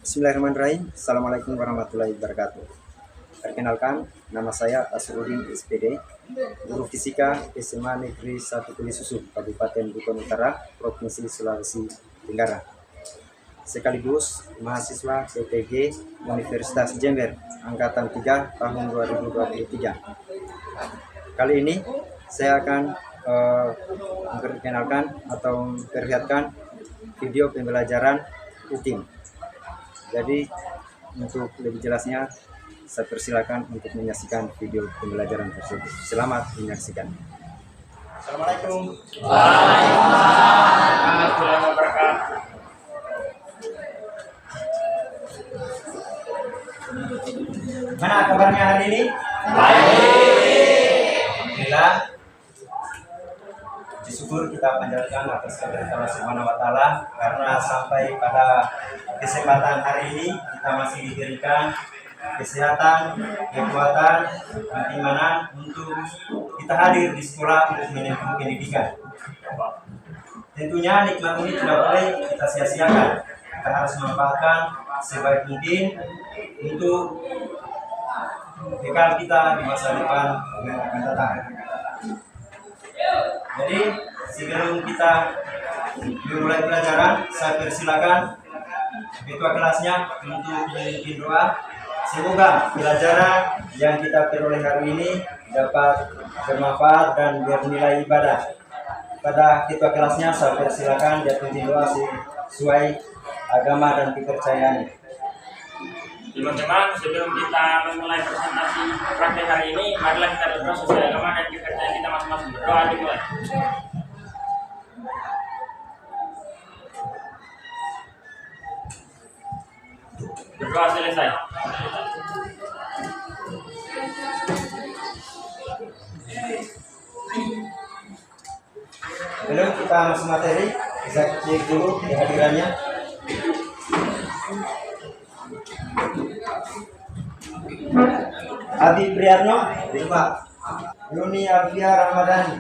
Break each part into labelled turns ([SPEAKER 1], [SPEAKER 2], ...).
[SPEAKER 1] Bismillahirrahmanirrahim. Assalamualaikum warahmatullahi wabarakatuh. Perkenalkan, nama saya Asrudin SPD, guru fisika SMA Negeri 1 Kulisusu, Kabupaten Buton Utara, Provinsi Sulawesi Tenggara. Sekaligus mahasiswa PPG Universitas Jember, Angkatan 3 tahun 2023. Kali ini saya akan memperkenalkan atau memperlihatkan video pembelajaran UTIM. Jadi untuk lebih jelasnya saya persilakan untuk menyaksikan video pembelajaran tersebut. Selamat menyaksikan. Assalamualaikum
[SPEAKER 2] Waalaikumsalam wabarakatuh.
[SPEAKER 1] Mana kabarnya hari ini?
[SPEAKER 2] Baik.
[SPEAKER 1] Alhamdulillah. Puji syukur kita panjatkan atas kehadirat Allah Subhanahu wa taala karena sampai pada kesempatan hari ini kita masih diberikan kesehatan, kekuatan, keimanan untuk kita hadir di sekolah untuk menempuh pendidikan. Tentunya nikmat ini tidak boleh kita sia-siakan. Kita harus memanfaatkan sebaik mungkin untuk bekal kita di masa depan yang akan datang. Jadi sebelum kita memulai pelajaran, saya persilakan ketua kelasnya untuk memimpin doa. Semoga pelajaran yang kita peroleh hari ini dapat bermanfaat dan bernilai ibadah. Pada ketua kelasnya saya persilakan dia memimpin doa sesuai agama dan kepercayaannya.
[SPEAKER 2] Teman-teman, sebelum kita memulai presentasi praktek hari ini, marilah kita berdoa sesuai agama dan kepercayaan kita masing-masing. Berdoa dimulai. Berdoa selesai.
[SPEAKER 1] Belum kita masuk materi, bisa cek dulu kehadirannya. Abi Priyatno, Pak. Yuni Alfia Ramadhani.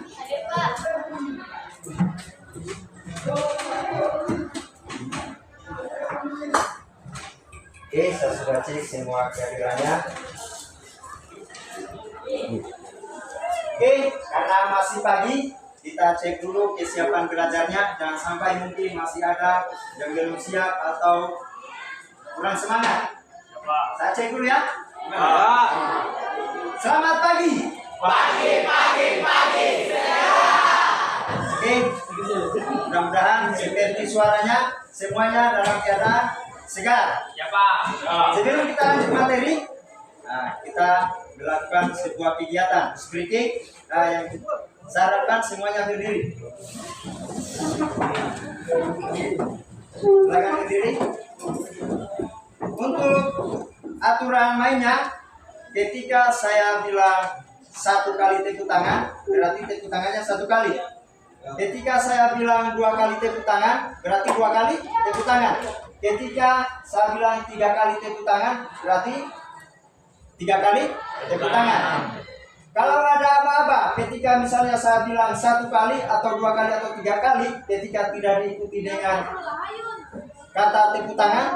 [SPEAKER 1] Oke, saya sudah cek semua kehadirannya. Oke, karena masih pagi, kita cek dulu kesiapan belajarnya. Jangan sampai mungkin masih ada yang belum siap atau kurang semangat. Saya cek dulu ya. Selamat pagi. Pagi. Oke, mudah-mudahan seperti suaranya semuanya dalam keadaan segar.
[SPEAKER 2] Ya, Pak.
[SPEAKER 1] Sebelum kita lanjut materi, kita melakukan sebuah kegiatan speaking yang saya harapkan semuanya berdiri. Silakan berdiri. Untuk aturan mainnya, ketika saya bilang satu kali tepuk tangan, berarti tepuk tangannya satu kali. Ketika saya bilang 2 kali tepuk tangan, berarti 2 kali tepuk tangan. Ketika saya bilang 3 kali tepuk tangan, berarti 3 kali tepuk tangan. Kalau ada apa-apa, ketika misalnya saya bilang 1 kali atau 2 kali atau 3 kali, ketika tidak diikuti dengan kata tepuk tangan,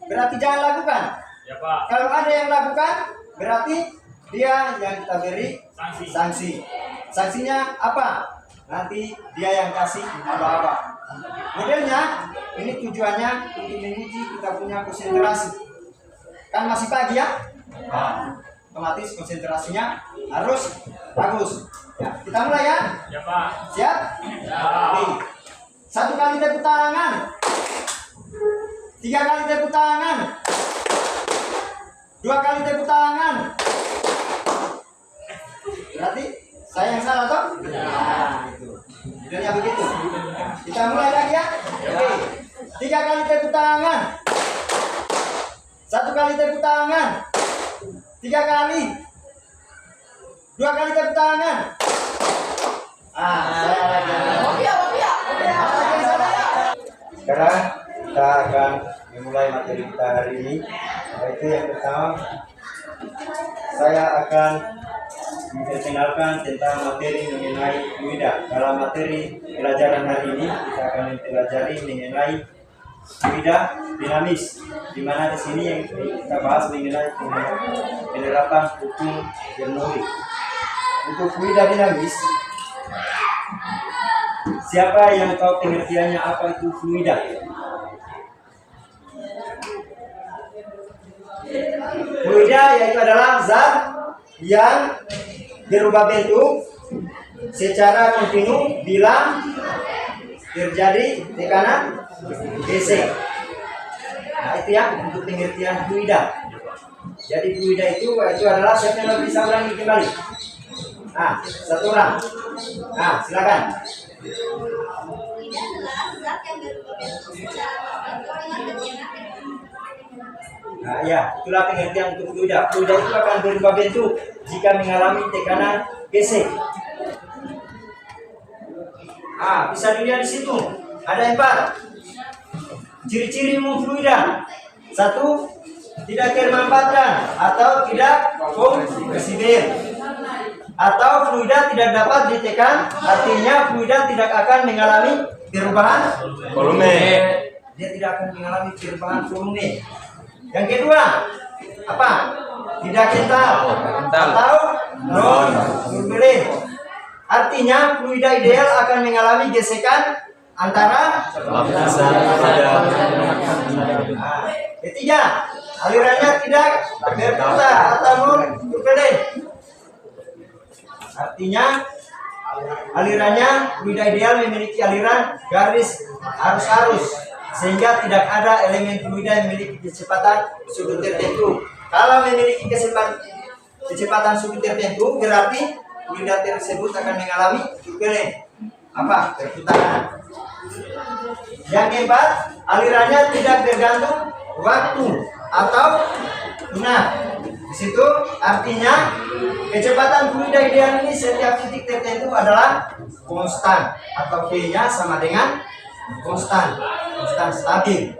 [SPEAKER 1] berarti jangan lakukan.
[SPEAKER 2] Ya, Pak.
[SPEAKER 1] Kalau ada yang lakukan, berarti dia yang kita beri sanksi. Sanksinya apa? Nanti dia yang kasih apa-apa. Modelnya, ini tujuannya untuk menguji kita punya konsentrasi. Kan masih pagi ya? Otomatis konsentrasinya harus bagus. Ya, kita mulai ya?
[SPEAKER 2] Ya, Pak.
[SPEAKER 1] Siap?
[SPEAKER 2] Ya.
[SPEAKER 1] Oke. 1 kali tepuk tangan. 3 kali tepuk tangan. 2 kali tepuk tangan. Berarti saya yang salah toh? Ya, gitu. Modelnya begitu. Kita mulai lagi ya? Oke. 3 kali tepuk tangan. 1 kali tepuk tangan. 3 kali. 2 kali tepuk tangan. Saya lagi. Sekarang kita akan memulai materi kita hari ini. Yaitu yang pertama, saya akan memperkenalkan tentang materi mengenai fluida. Dalam materi pelajaran hari ini kita akan mempelajari mengenai fluida dinamis, di mana di sini yang kita bahas mengenai penerapan hukum Bernoulli. Untuk fluida dinamis, siapa yang tahu pengertiannya apa itu fluida? Fluida yaitu adalah zat yang berubah bentuk secara kontinu bila terjadi tekanan gesek. Nah, itu ya untuk pengertian fluida. Jadi fluida itu adalah, siapa yang bisa ulangi kembali? Nah, satu orang. Nah, silakan.
[SPEAKER 3] Fluida adalah zat yang berubah bentuk secara kontinu dengan kegiatan.
[SPEAKER 1] Nah, ya, itulah pengertian untuk fluida. Fluida itu akan berubah bentuk jika mengalami tekanan gesek. Ah, bisa dilihat di situ. Ada 4 ciri-ciri umum fluida. 1, tidak termampatkan atau tidak fleksibel. Atau fluida tidak dapat ditekan, artinya fluida tidak akan mengalami perubahan
[SPEAKER 2] Volume.
[SPEAKER 1] Dia tidak akan mengalami perubahan volume. Yang kedua, apa? Tidak kental atau non turbulen. Artinya fluida ideal akan mengalami gesekan antara
[SPEAKER 2] Lapisan pada.
[SPEAKER 1] ketiga, alirannya tidak berputar atau non turbulen. Artinya alirannya fluida ideal memiliki aliran garis arus-arus sehingga tidak ada elemen fluida yang memiliki kecepatan sudut tertentu. Kalau memiliki kecepatan sudut tertentu, berarti fluida tersebut akan mengalami turbulen, apa? Perputaran. Yang keempat, alirannya tidak tergantung waktu atau nah, di situ artinya kecepatan fluida ideal ini setiap titik tertentu adalah konstan atau V-nya sama dengan konstan stabil.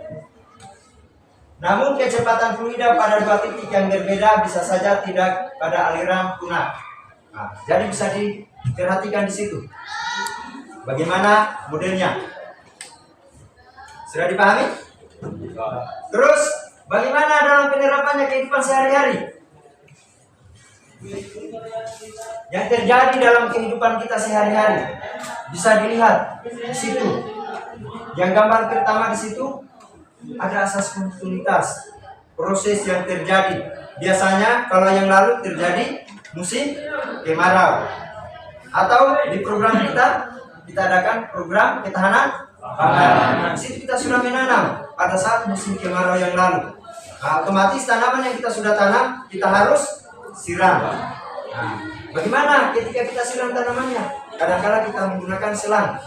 [SPEAKER 1] Namun kecepatan fluida pada 2 titik yang berbeda bisa saja tidak pada aliran lunak. Nah, jadi bisa diperhatikan di situ. Bagaimana modelnya? Sudah dipahami? Terus bagaimana dalam penerapannya kehidupan sehari-hari? Yang terjadi dalam kehidupan kita sehari-hari bisa dilihat di situ. Yang gambar pertama di situ ada asas kontinuitas proses yang terjadi. Biasanya kalau yang lalu terjadi musim kemarau, atau di program kita adakan program ketahanan pangan. Di situ kita sudah menanam pada saat musim kemarau yang lalu. Nah, otomatis tanaman yang kita sudah tanam kita harus siram. Nah, bagaimana ketika kita siram tanamannya? Kadang-kala kita menggunakan selang.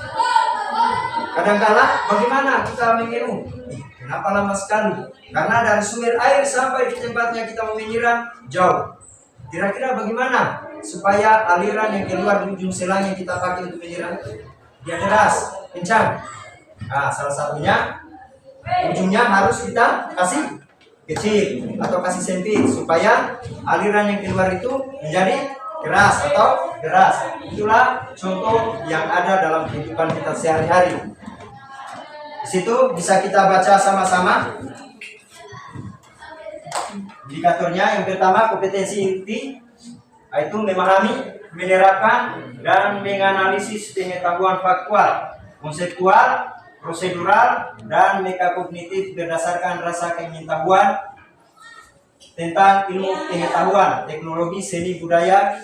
[SPEAKER 1] Kadang-kala bagaimana kita menyiram? Kenapa lama sekali? Karena dari sumber air sampai di tempatnya kita mau menyiram jauh. Kira-kira bagaimana supaya aliran yang keluar di ujung selang yang kita pakai untuk menyiram dia deras, kencang? Nah, salah satunya ujungnya harus kita kasih kecil atau kasih sempit supaya aliran yang keluar itu menjadi keras atau deras. Itulah contoh yang ada dalam kehidupan kita sehari-hari. Di situ bisa kita baca sama-sama indikatornya. Yang pertama, kompetensi inti, yaitu memahami, menerapkan, dan menganalisis pengetahuan faktual, konseptual, prosedural, dan metakognitif berdasarkan rasa pengetahuan tentang ilmu pengetahuan, teknologi, seni, budaya,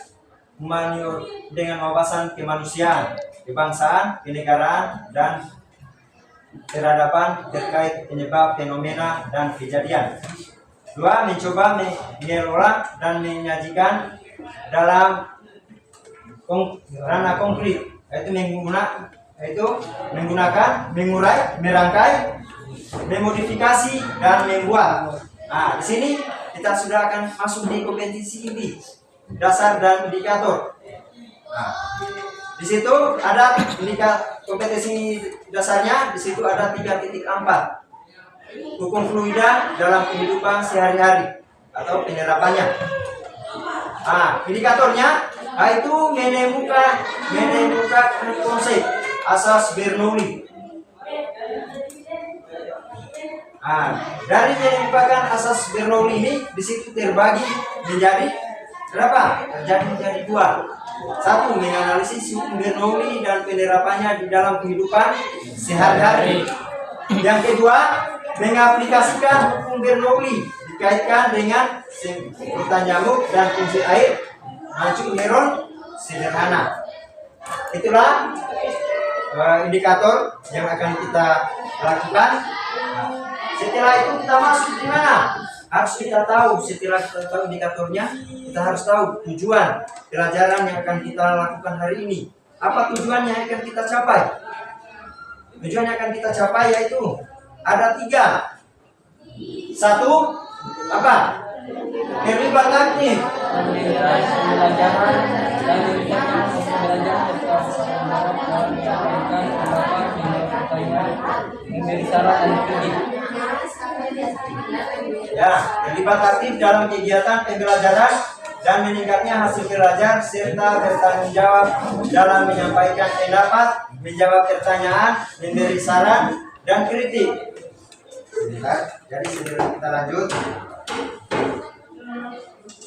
[SPEAKER 1] humaniora dengan wawasan kemanusiaan, kebangsaan, kenegaraan, dan peradaban terkait penyebab fenomena dan kejadian. 2. Mencoba mengelola dan menyajikan dalam ranah konkret, yaitu menggunakan, mengurai, merangkai, memodifikasi, dan membuat. Nah, di sini kita sudah akan masuk di kompetensi inti, dasar dan indikator. Nah, di situ ada kompetensi dasarnya. Di situ ada 3.4. Hukum fluida dalam kehidupan sehari-hari atau penerapannya. Nah, indikatornya itu menemukan konsep asas Bernoulli. Dari yang merupakan asas Bernoulli ini di situ terbagi menjadi berapa? Terjadi menjadi dua. Satu, menganalisis hukum Bernoulli dan penerapannya di dalam kehidupan sehari-hari. Yang kedua, mengaplikasikan hukum Bernoulli dikaitkan dengan semprotan nyamuk dan fungsi air mancung neuron sederhana. Itulah indikator yang akan kita lakukan. Setelah itu kita masuk di mana? Harus kita tahu. Setelah kita tahu indikatornya, kita harus tahu tujuan pelajaran yang akan kita lakukan hari ini. Apa tujuan yang akan kita capai? Tujuan yang akan kita capai yaitu ada 3. 1, apa? Terlibat aktif. Ya, terlibat aktif dalam kegiatan pembelajaran dan meningkatnya hasil belajar serta bertanggung jawab dalam menyampaikan pendapat, menjawab pertanyaan, memberi saran dan kritik. Jadi sebelum kita lanjut,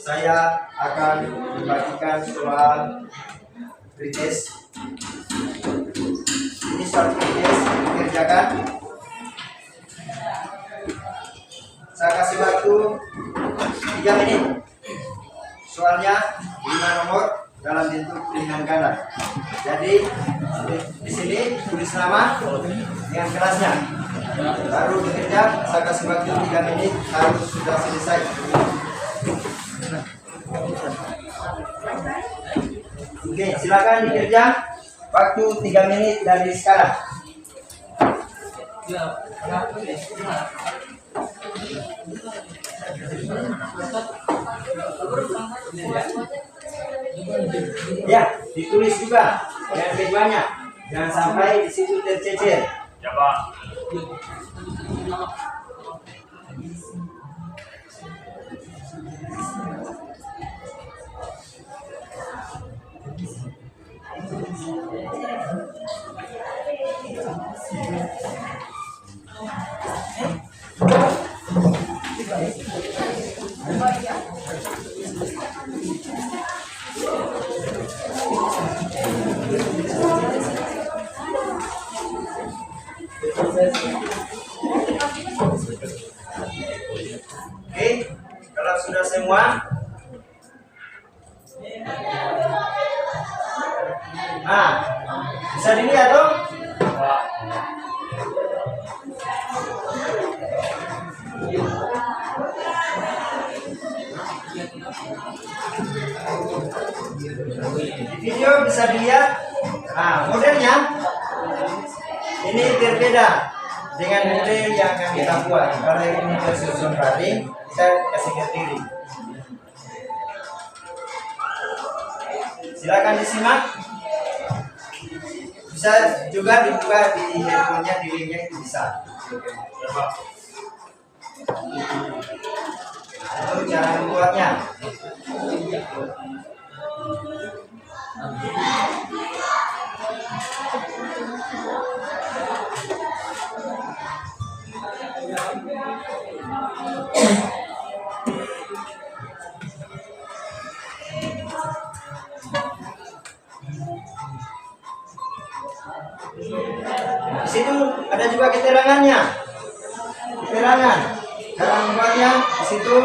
[SPEAKER 1] saya akan membagikan soal pretest. Ini soal pretest dikerjakan. Saya kasih waktu 3 menit. Soalnya 5 nomor dalam bentuk pilihan ganda. Jadi di sini tulis nama dengan kelasnya. Baru bekerja, saya kasih waktu 3 menit harus sudah selesai. Oke, silakan dikerja. Waktu 3 menit dari sekarang. Ya, ditulis juga dengan keduanya. Jangan sampai di situ tercecer.
[SPEAKER 2] Ya, Pak.
[SPEAKER 1] Oke, kalau sudah semua, bisa dilihat dong. Di video bisa dilihat. Modelnya ini berbeda dengan model yang akan kita buat. Kalau ini tersusun rapi, kita kasih ke kiri. Silakan disimak. Bisa juga dibuka di handphonenya, di linknya itu bisa. Itu cara membuatnya. Di situ ada juga keterangannya. Keterangan cara membuatnya di situ.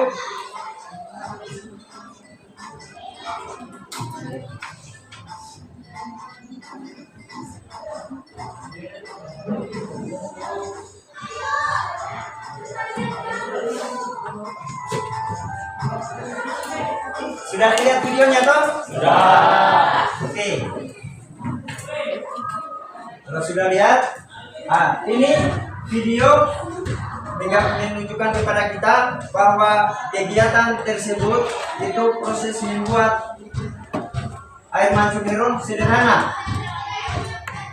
[SPEAKER 1] Sudah lihat videonya toh?
[SPEAKER 2] Sudah.
[SPEAKER 1] Oke. Kalau sudah lihat, ini video menunjukkan kepada kita bahwa kegiatan tersebut itu proses membuat air mancung neuron sederhana.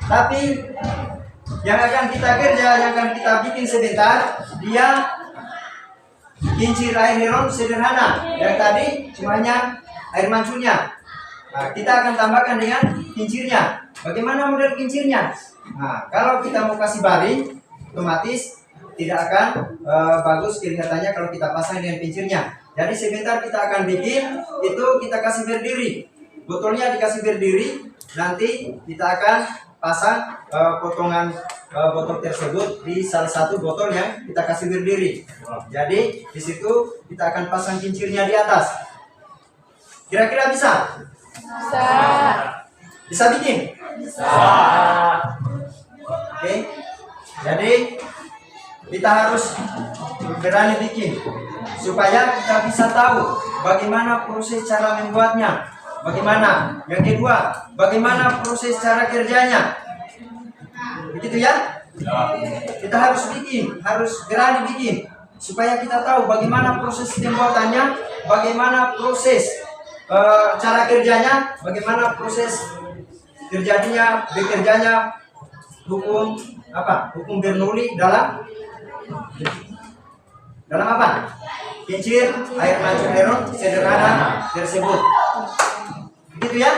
[SPEAKER 1] Tapi yang akan kita kerja, yang akan kita bikin sebentar, dia kincir air neuron sederhana. Yang tadi cumanya air mancungnya. Kita akan tambahkan dengan kincirnya. Bagaimana model kincirnya? Kalau kita mau kasih baring, otomatis tidak akan bagus kelihatannya kalau kita pasang dengan pincirnya. Jadi sebentar kita akan bikin, itu kita kasih berdiri. Botolnya dikasih berdiri, nanti kita akan pasang potongan botol tersebut di salah satu botol yang kita kasih berdiri. Jadi di situ kita akan pasang kincirnya di atas. Kira-kira bisa?
[SPEAKER 3] Bisa.
[SPEAKER 1] Bisa bikin?
[SPEAKER 2] Bisa.
[SPEAKER 1] Oke. Jadi kita harus berani bikin supaya kita bisa tahu bagaimana proses cara membuatnya. Bagaimana? Yang kedua, bagaimana proses cara kerjanya? Begitu ya? Kita harus bikin, harus berani bikin supaya kita tahu bagaimana proses pembuatannya, bagaimana proses cara kerjanya, bagaimana proses bekerjanya hukum apa? Hukum Bernoulli dalam apa? Kincir air mancur heron sederhana tersebut. Begitu ya?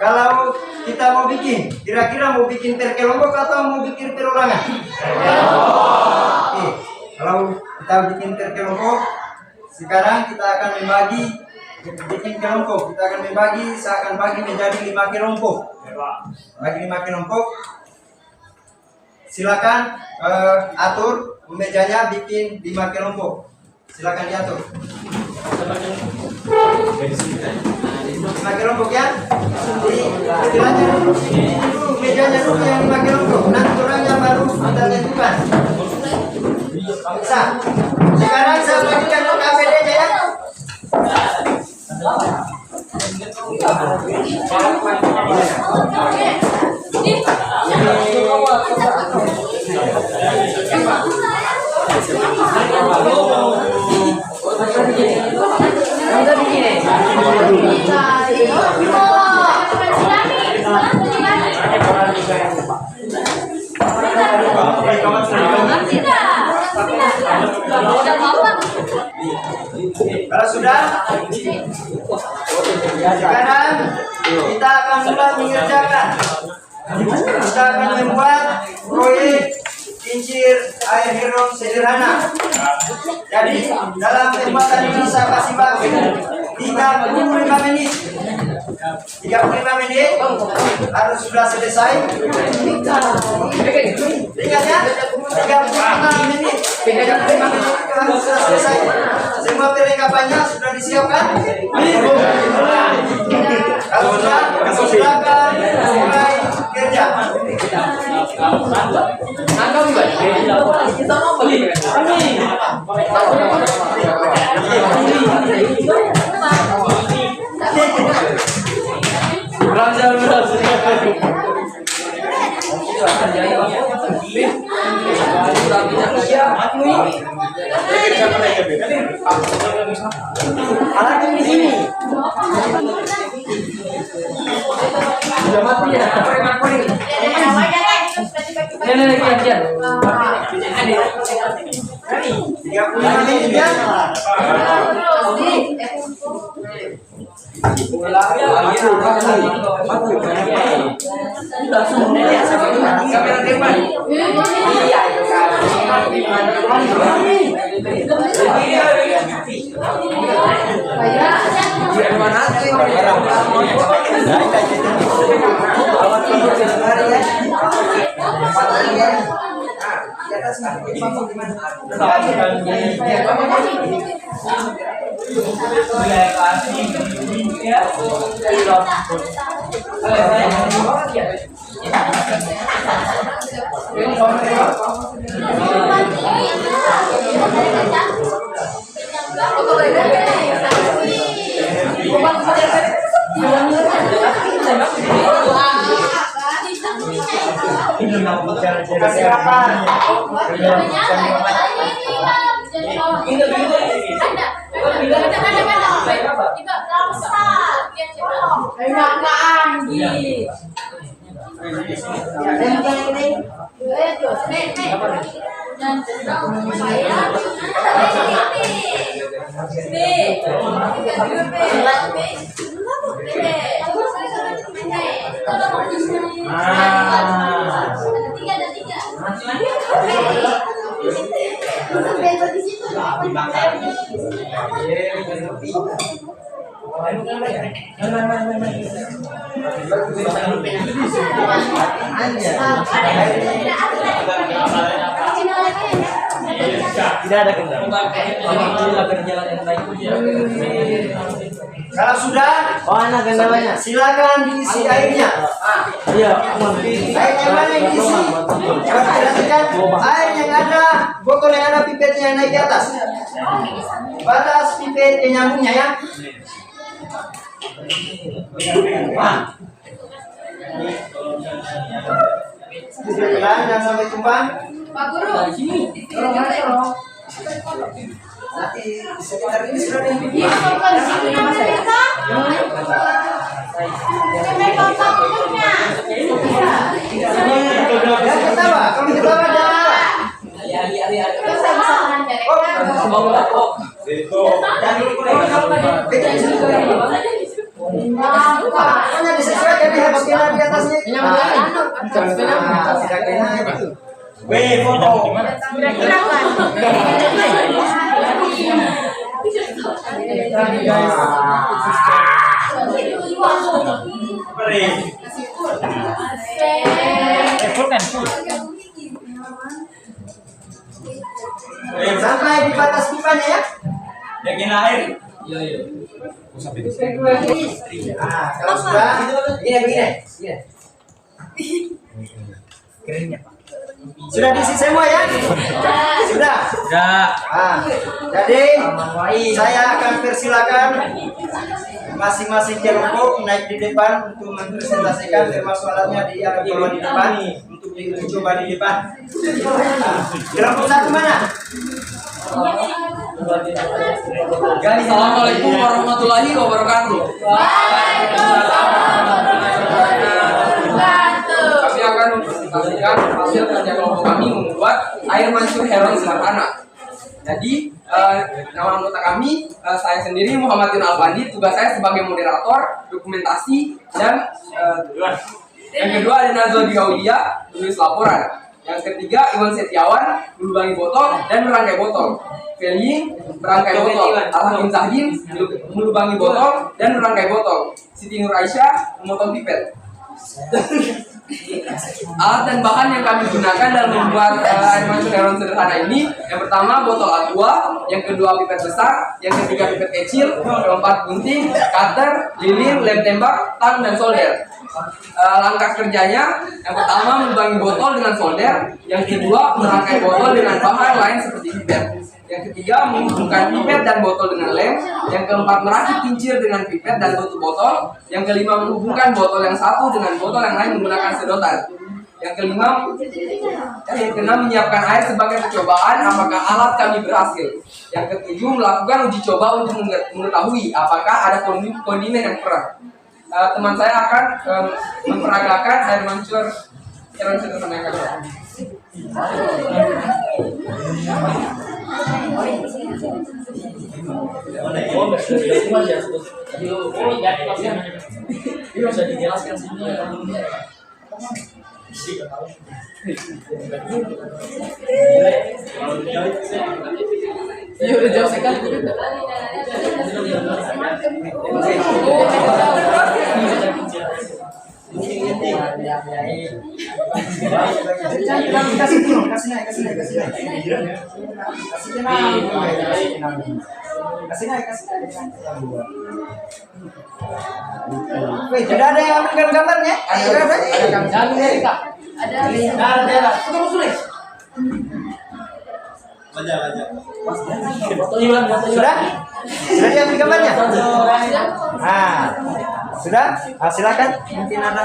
[SPEAKER 1] Kalau kita mau bikin, kira-kira mau bikin per kelompok atau mau bikin perorangan? Oke. Kalau kita bikin per kelompok, sekarang kita akan bikin kelompok. Kita akan bagi menjadi 5 kelompok. Bagi 5 kelompok. Silakan atur mejanya bikin 5 kelompok. Silakan diatur. 5 kelompok ya. Istilahnya mejanya dulu yang 5 kelompok. Nanti orangnya baru kita tentukan. Bisa. Sekarang saya bagikan ke KPD aja ya. Kalau sudah, sekarang kita akan mulai mengerjakan. Kita akan membuat proyek kincir air heron sederhana. Jadi dalam pembuatan ini saya kasih waktu 35 menit. 35 menit harus sudah selesai. Ingat ya, 35 menit. 35 menit harus sudah selesai. Semua perlengkapannya sudah disiapkan. Kalau sudah, silakan mulai kerja. Alatnya di sini. Sudah mati ya. 35 menit ya.
[SPEAKER 3] di situ.
[SPEAKER 4] Tidak ada kendala. Alhamdulillah berjalan yang baik.
[SPEAKER 1] Kalau sudah,
[SPEAKER 4] Mana kendalanya?
[SPEAKER 1] silakan diisi airnya.
[SPEAKER 4] Iya,
[SPEAKER 1] Airnya mana yang diisi? Coba perhatikan air yang ada, botol yang ada pipetnya yang naik di atas. Batas pipet yang nyambungnya ya. Pelan jangan sampai tumpah.
[SPEAKER 3] Pak Guru.
[SPEAKER 1] Nanti di sekitar ini sudah ada yang pipet.
[SPEAKER 3] Iya, Bapak di situ namanya mereka. Sampai kontak tutupnya.
[SPEAKER 1] Jangan ketawa, kalau ketawa jangan ketawa.
[SPEAKER 3] Terus saya bisa mengajarkan.
[SPEAKER 1] Pokoknya disesuaikan di habis kena di atasnya. Tidak kena itu. Sampai di batas pipanya ya. Kalau sudah, begini. Sudah diisi semua ya? Sudah. Jadi saya akan persilakan masing-masing kelompok naik di depan untuk mempresentasikan termasuk alatnya di bawa di depan untuk diuji coba di depan. Kelompok satu mana?
[SPEAKER 5] Assalamualaikum warahmatullahi wabarakatuh. Kami akan mempresentasikan hasil kerja kelompok kami membuat air mancur heron sederhana. Jadi nama anggota kami, saya sendiri Muhammad Alfandi. Tugas saya sebagai moderator, dokumentasi, dan yang kedua ada Nazwa Diaulia, tulis laporan. Yang ketiga Iwan Setiawan, melubangi botol dan merangkai botol. Feli merangkai botol. Alhakim Zahim melubangi botol dan merangkai botol. Siti Nur Aisyah memotong pipet. Alat dan bahan yang kami gunakan dalam membuat air mancur heron sederhana ini, yang pertama botol aqua, yang kedua pipet besar, yang ketiga pipet kecil, keempat gunting, cutter, lilin, lem tembak, tang, dan solder. Langkah kerjanya, yang pertama melubangi botol dengan solder, yang kedua merangkai botol dengan bahan lain seperti pipet, yang ketiga menghubungkan pipet dan botol dengan lem, yang keempat merakit kincir dengan pipet dan tutup botol, yang kelima menghubungkan botol yang satu dengan botol yang lain menggunakan sedotan, yang keenam menyiapkan air sebagai percobaan apakah alat kami berhasil, yang ketujuh melakukan uji coba untuk mengetahui apakah ada kondimen yang kurang. Teman saya akan memperagakan air mancur heron sederhana yang kedua.
[SPEAKER 4] Bisa dijelaskan sini.
[SPEAKER 5] Iya udah jauh sekali.
[SPEAKER 1] Tidak ada yang ambil gambarnya? Ada. Sudah? Sudah diambil gambarnya? Sudah? Silakan. Mungkin ada.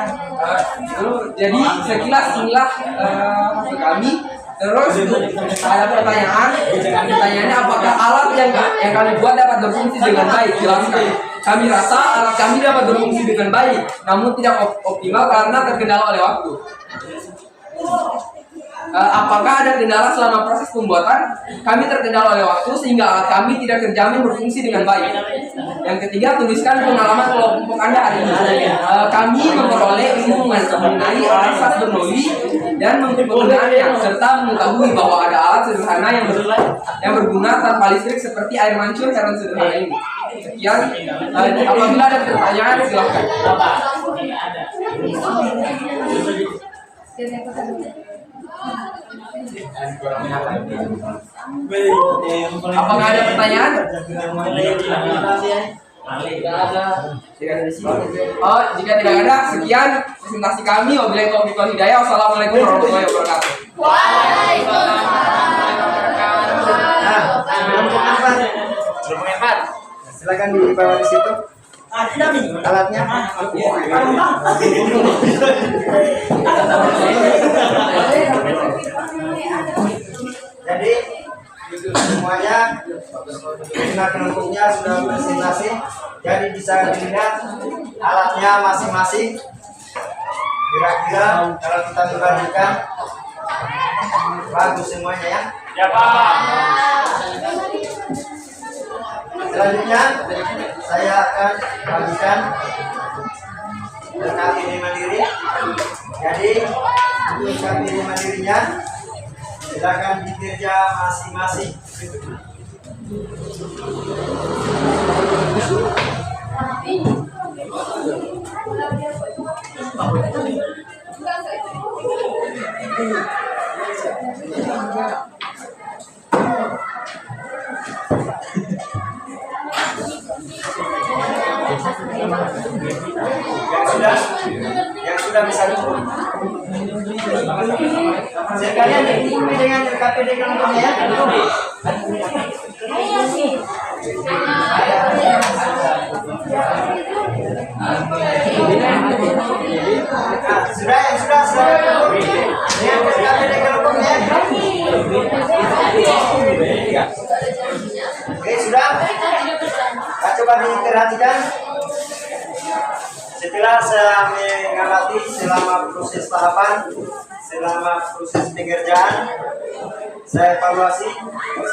[SPEAKER 5] Jadi sekilas inilah hasil kami. Terus ada pertanyaan. Pertanyaannya apakah alat yang kami buat dapat berfungsi dengan baik? Jelaskan. Kami rasa alat kami dapat berfungsi dengan baik, namun tidak optimal karena terkendala oleh waktu. Apakah ada kendala selama proses pembuatan? Kami terkendala oleh waktu sehingga alat kami tidak terjamin berfungsi dengan baik. Yang ketiga, tuliskan pengalaman kelompok Anda hari ini. Kami memperoleh ilmu mengenai asas Bernoulli dan mengerti penggunaannya serta mengetahui bahwa ada alat sederhana yang berguna tanpa listrik seperti air mancur heran sederhana ini. Sekian, apabila ada pertanyaan silahkan. Apakah ada pertanyaan? Oh, jika tidak ada, sekian presentasi kami. Wabillahi taufiq wal hidayah. Wassalamualaikum warahmatullahi wabarakatuh.
[SPEAKER 1] Sebelum mengempat, silakan dibawa di situ. Alatnya. Jadi semuanya kelompoknya sudah presentasi, jadi bisa dilihat alatnya masing-masing. Kira-kira kalau kita membandingkan bagus semuanya ya.
[SPEAKER 2] Ya Pak.
[SPEAKER 1] Selanjutnya saya akan bagikan KPD mandiri. Jadi untuk KPD mandirinya silakan dikerja masing-masing. Yang sudah bisa duduk. Sekalian diikuti dengan KPD kelompoknya ya. Sudah yang sudah dengan KPD kelompoknya. Oke sudah. Coba diperhatikan. Setelah saya mengamati selama proses tahapan, selama proses pengerjaan, saya evaluasi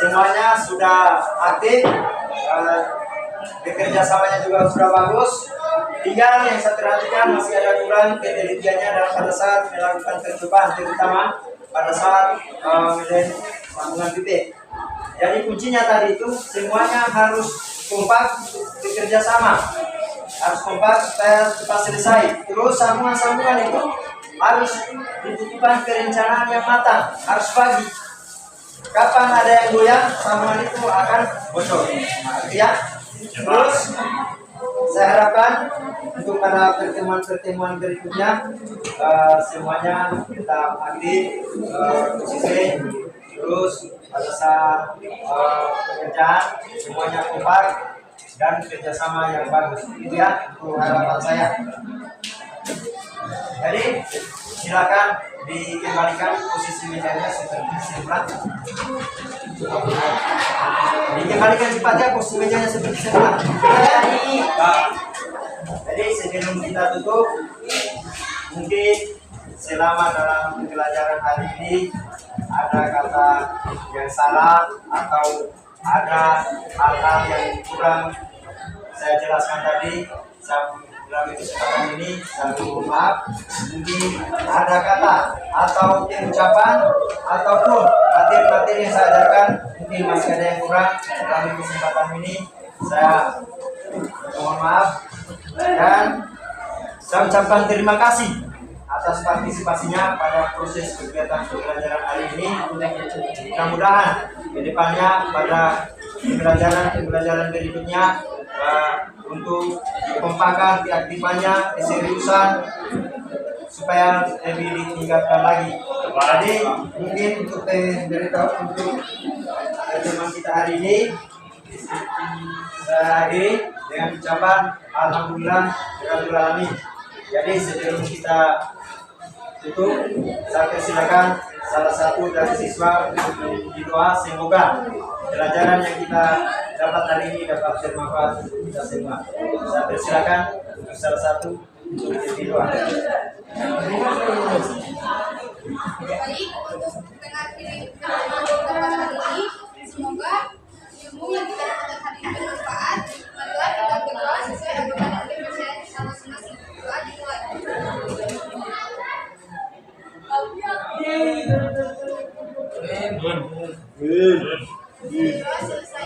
[SPEAKER 1] semuanya sudah aktif, bekerja samanya juga sudah bagus. Tinggal yang saya perhatikan masih ada kurang ketelitiannya dalam pada saat melakukan percobaan, terutama pada saat sambungan titik. Jadi kuncinya tadi itu semuanya harus kompak bekerja sama. Harus kompak supaya cepat selesai. Terus sambungan-sambungan itu harus dibutuhkan perencanaan yang matang, harus pagi. Kapan ada yang goyang, sambungan itu akan bocor. Ya. Terus saya harapkan untuk pada pertemuan berikutnya semuanya tetap aktif, konsisten. Terus pada saat pekerjaan semuanya kompak dan kerjasama yang bagus. Itu ya untuk harapan saya. Jadi silakan dikembalikan posisi mejanya seperti semula. Dikembalikan cepatnya posisi mejanya seperti semula. Jadi sebelum kita tutup, mungkin selama dalam pembelajaran hari ini ada kata yang salah atau ada hal-hal yang kurang saya jelaskan tadi, dalam kesempatan ini saya mohon maaf. Mungkin ada kata atau ucapan ataupun materi-materi yang saya ajarkan mungkin masih ada yang kurang dalam kesempatan ini, saya mohon maaf dan saya ucapkan terima kasih atas partisipasinya pada proses kegiatan pembelajaran hari ini. Mudah-mudahan kedepannya pada pembelajaran berikutnya untuk kekompakan, keaktifannya, keseriusan supaya lebih ditingkatkan lagi. Jadi mungkin untuk pemberitahuan untuk teman kita hari ini saya akhiri dengan ucapan alhamdulillah rabbil alamin. Jadi sebelum kita tutup, saya persilakan salah satu dari siswa untuk berdoa semoga pelajaran yang kita dapat hari ini dapat bermanfaat untuk kita semua. Saya persilakan untuk salah satu untuk berdoa.
[SPEAKER 3] Baik, untuk mengakhiri pertemuan hari ini, semoga ilmu yang kita dapatkan hari ini bermanfaat. Marilah kita berdoa sesuai agama dan kepercayaan kita masing-masing. Doa dimulai. selesai.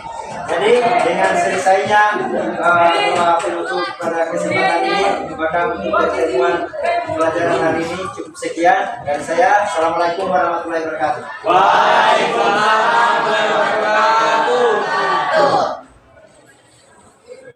[SPEAKER 1] Jadi dengan selesainya doa penutup pada kesempatan ini, maka untuk pertemuan pelajaran hari ini cukup sekian dari saya. Assalamualaikum warahmatullahi wabarakatuh.
[SPEAKER 2] Waalaikumsalam.